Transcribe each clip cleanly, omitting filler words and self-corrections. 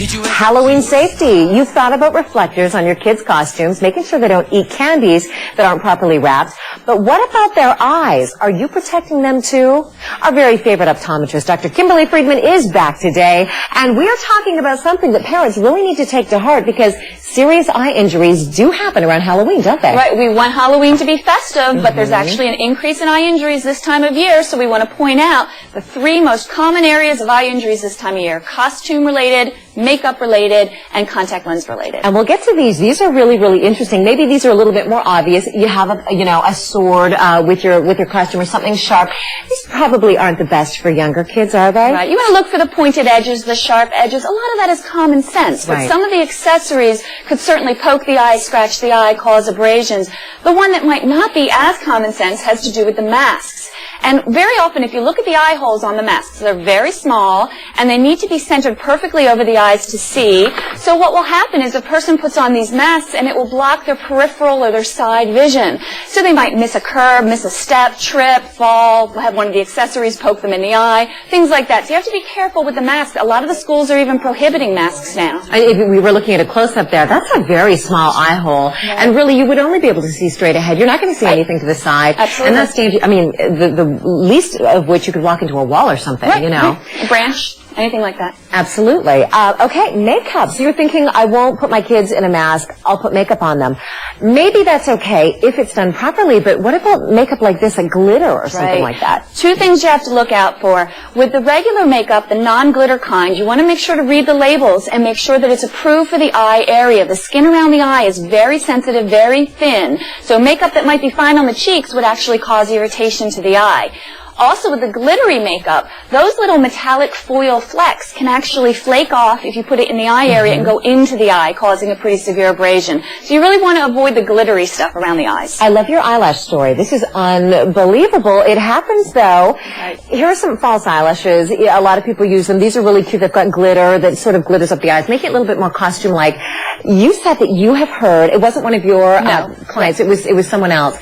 Halloween safety. You've thought about reflectors on your kids' costumes, making sure they don't eat candies that aren't properly wrapped. But what about their eyes? Are you protecting them too? Our very favorite optometrist, Dr. Kimberly Friedman, is back today, and we are talking about something that parents really need to take to heart because serious eye injuries do happen around Halloween, don't they? Right. We want Halloween to be festive, but there's actually an increase in eye injuries this time of year, so we want to point out the three most common areas of eye injuries this time of year: costume-related, makeup-related, and contact lens-related. And we'll get to these. These are really, really interesting. Maybe these are a little bit more obvious. You have a sword with your costume or something sharp. These probably aren't the best for younger kids, are they? Right. You want to look for the pointed edges, the sharp edges. A lot of that is common sense, but some of the accessories could certainly poke the eye, scratch the eye, cause abrasions. The one that might not be as common sense has to do with the masks. And very often, if you look at the eye holes on the masks, they're very small, and they need to be centered perfectly over the eyes to see. So what will happen is a person puts on these masks, and it will block their peripheral or their side vision. So they might miss a curve, miss a step, trip, fall, have one of the accessories poke them in the eye, things like that. So you have to be careful with the mask. A lot of the schools are even prohibiting masks now. If we were looking at a close-up there, that's a very small eye hole, and really you would only be able to see straight ahead. You're not going to see anything to the side. Absolutely. And that's dangerous. I mean, the least of which you could walk into a wall or something, you know. A branch, anything like that. Absolutely. Okay, makeup. So you're thinking, I won't put my kids in a mask, I'll put makeup on them. Maybe that's okay if it's done properly, but what about makeup like this, like glitter or something like that? Two things you have to look out for. With the regular makeup, the non-glitter kind, you want to make sure to read the labels and make sure that it's approved for the eye area. The skin around the eye is very sensitive, very thin, so makeup that might be fine on the cheeks would actually cause irritation to the eye. Also, with the glittery makeup, those little metallic foil flecks can actually flake off if you put it in the eye area and go into the eye, causing a pretty severe abrasion. So you really want to avoid the glittery stuff around the eyes. I love your eyelash story. This is unbelievable. It happens, though. Here are some false eyelashes. A lot of people use them. These are really cute. They've got glitter that sort of glitters up the eyes, make it a little bit more costume-like. You said that you have heard, it wasn't one of your clients, it was someone else,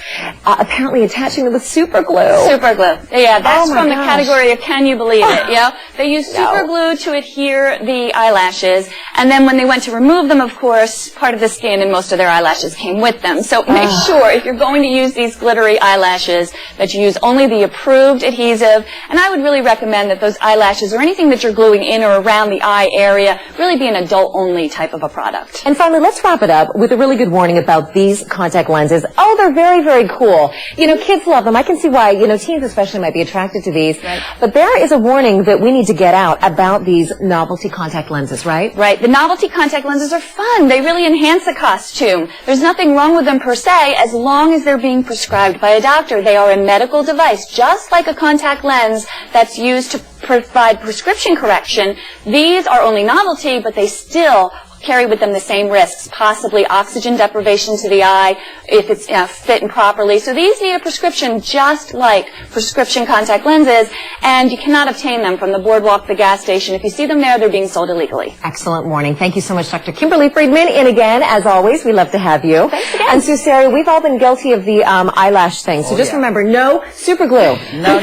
apparently attaching them with super glue. Super glue. Yeah, that's from the category of can you believe it, you know? They use super glue to adhere the eyelashes, and then when they went to remove them, of course, part of the skin and most of their eyelashes came with them. So make sure, if you're going to use these glittery eyelashes, that you use only the approved adhesive, and I would really recommend that those eyelashes or anything that you're gluing in or around the eye area really be an adult-only type of a product. And finally, let's wrap it up with a really good warning about these contact lenses. Oh, they're very, very cool. You know, kids love them. I can see why, you know, teens especially might be attracted to these. But there is a warning that we need to get out about these novelty contact lenses, right? Right. The novelty contact lenses are fun. They really enhance the costume. There's nothing wrong with them per se as long as they're being prescribed by a doctor. They are a medical device, just like a contact lens that's used to provide prescription correction. These are only novelty, but they still carry with them the same risks, possibly oxygen deprivation to the eye if it's fit improperly. So these need a prescription just like prescription contact lenses, and you cannot obtain them from the boardwalk, the gas station. If you see them there, they're being sold illegally. Excellent warning. Thank you so much, Dr. Kimberly Friedman. And again, as always, we love to have you. Thanks again. And Sue Sarah, we've all been guilty of the eyelash thing. So just remember, no super glue. No.